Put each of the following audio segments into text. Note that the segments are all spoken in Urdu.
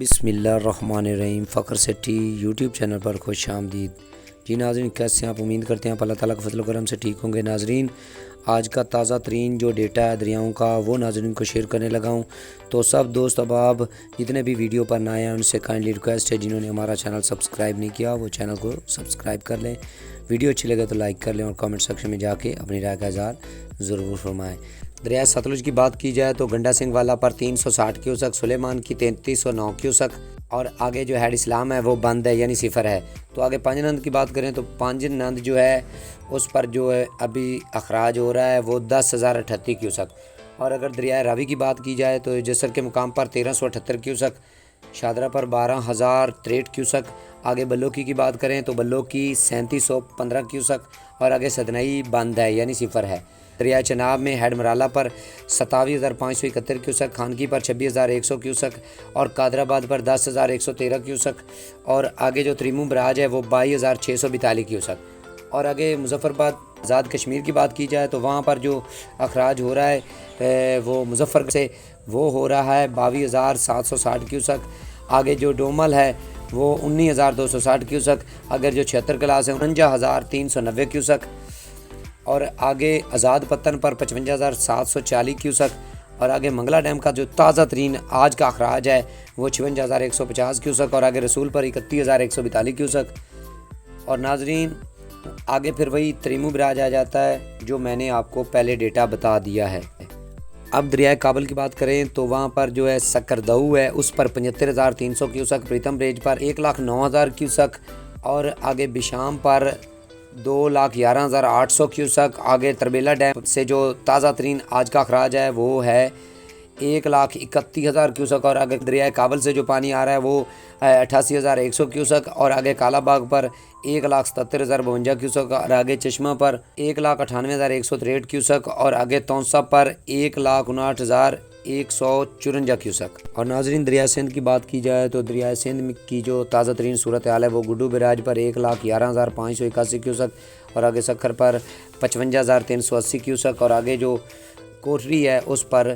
بسم اللہ الرحمن الرحیم۔ فخر سٹی یوٹیوب چینل پر خوش آمدید۔ جی ناظرین، کیسے ہیں آپ؟ امید کرتے ہیں آپ اللہ تعالیٰ کے فضل و کرم سے ٹھیک ہوں گے۔ ناظرین، آج کا تازہ ترین جو ڈیٹا ہے دریاؤں کا، وہ ناظرین کو شیئر کرنے لگا ہوں۔ تو سب دوست احباب جتنے بھی ویڈیو پر نہ آئے ہیں ان سے کائنڈلی ریکویسٹ ہے، جنہوں نے ہمارا چینل سبسکرائب نہیں کیا وہ چینل کو سبسکرائب کر لیں، ویڈیو اچھی لگے تو لائک کر لیں اور کامنٹ سیکشن میں جا کے اپنی رائے کا اظہار ضرور فرمائیں۔ دریائے ستلج کی بات کی جائے تو گنڈا سنگھ والا پر 360 کیوسک، سلیمان کی 3309 کیوسک، اور آگے جو ہیڈ اسلام ہے وہ بند ہے یعنی صفر ہے۔ تو آگے پانج نند کی بات کریں تو پانج نند جو ہے اس پر جو ہے ابھی اخراج ہو رہا ہے وہ 10,038 کیوسک۔ اور اگر دریائے راوی کی بات کی جائے تو جسر کے مقام پر 1378 کیوسک، شادرہ پر 12,063 کیوسک۔ آگے بلوکی کی بات کریں تو بلوکی 3715 کیوسک، اور آگے سدنائی بند ہے یعنی صفر ہے۔ دریائے چناب میں ہیڈ مرالہ پر 27,571 کیوسک، خانگی پر 26,100 کیوسک، اور قادر آباد پر 10,113 کیوسک، اور آگے جو تریمو براج ہے وہ 22,642 کیوسک۔ اور آگے مظفرآباد آزاد کشمیر کی بات کی جائے تو وہاں پر جو اخراج ہو رہا ہے وہ مظفر سے وہ ہو رہا ہے 22,760 کیوسک۔ آگے جو ڈومل ہے وہ 19,260 کیوسک، اگر جو 76 کلاس ہے 49,390 کیوسک، اور آگے آزاد پتن پر 55,740 کیوسک، اور آگے منگلا ڈیم کا جو تازہ ترین آج کا اخراج ہے وہ 56,150 کیوسک، اور آگے رسول پر 31,142 کیوسک۔ اور ناظرین آگے پھر وہی تریمو براج آ جاتا ہے جو میں نے آپ کو پہلے ڈیٹا بتا دیا ہے۔ اب دریائے کابل کی بات کریں تو وہاں پر جو ہے سکردو ہے اس پر 75,300 کیوسک، پریتم بریج پر 1,09,000 کیوسک، اور آگے بشام پر 2,11,800 کیوسک۔ آگے تربیلا ڈیم سے جو تازہ ترین آج کا اخراج ہے وہ ہے 1,31,000 کیوسک، اور آگے دریائے کابل سے جو پانی آ رہا ہے وہ 88,100 کیوسک، اور آگے کالا باغ پر 1,77,052 کیوسک، اور آگے چشمہ پر 1,98,163 کیوسک، اور آگے تونسا پر 1,59,154 کیوسک۔ اور ناظرین دریائے سندھ کی بات کی جائے تو دریائے سندھ کی جو تازہ ترین صورتحال ہے وہ گڈو براج پر 1,11,581 کیوسک، اور آگے سکھر پر 55,380 کیوسک، اور آگے جو کوٹری ہے اس پر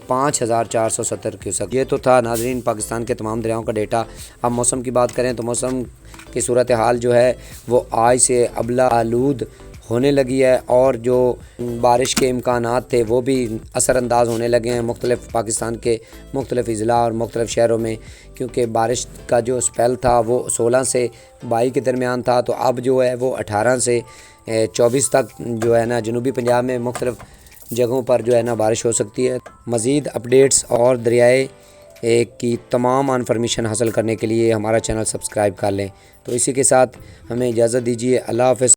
5,470 کیوسک۔ یہ تو تھا ناظرین پاکستان کے تمام دریاؤں کا ڈیٹا۔ اب موسم کی بات کریں تو موسم کی صورتحال جو ہے وہ آج سے ابلا آلود ہونے لگی ہے، اور جو بارش کے امکانات تھے وہ بھی اثر انداز ہونے لگے ہیں مختلف پاکستان کے مختلف اضلاع اور مختلف شہروں میں، کیونکہ بارش کا جو سپیل تھا وہ 16 سے 22 کے درمیان تھا، تو اب جو ہے وہ 18 سے 24 تک جو ہے نا جنوبی پنجاب میں مختلف جگہوں پر جو ہے نا بارش ہو سکتی ہے۔ مزید اپڈیٹس اور دریائے کی تمام انفارمیشن حاصل کرنے کے لیے ہمارا چینل سبسکرائب کر لیں۔ تو اسی کے ساتھ ہمیں اجازت دیجیے، اللہ حافظ۔